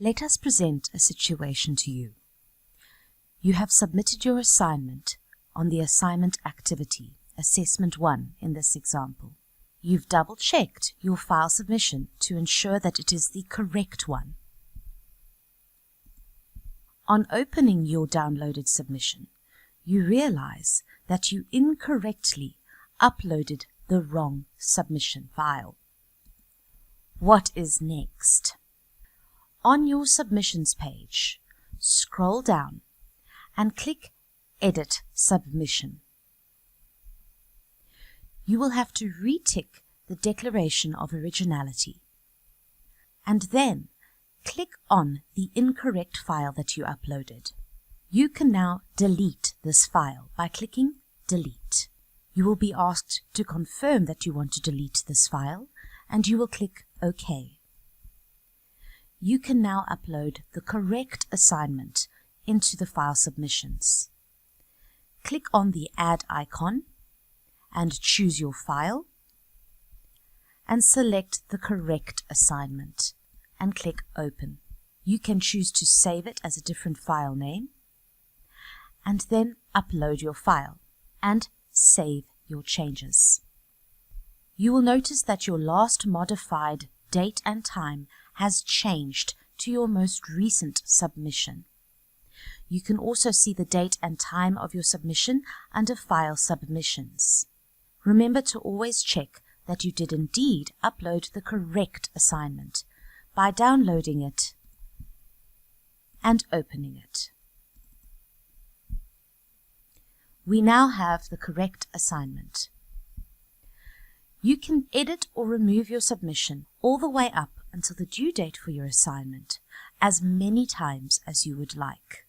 Let us present a situation to you. You have submitted your assignment on the assignment activity, Assessment 1 in this example. You've double-checked your file submission to ensure that it is the correct one. On opening your downloaded submission, you realize that you incorrectly uploaded the wrong submission file. What is next? On your submissions page, scroll down and click Edit Submission. You will have to retick the Declaration of Originality and then click on the incorrect file that you uploaded. You can now delete this file by clicking Delete. You will be asked to confirm that you want to delete this file, and you will click OK. You can now upload the correct assignment into the file submissions. Click on the Add icon and choose your file, and select the correct assignment and click Open. You can choose to save it as a different file name and then upload your file and save your changes. You will notice that your last modified date and time has changed to your most recent submission. You can also see the date and time of your submission under File Submissions. Remember to always check that you did indeed upload the correct assignment by downloading it and opening it. We now have the correct assignment. You can edit or remove your submission all the way up until the due date for your assignment, as many times as you would like.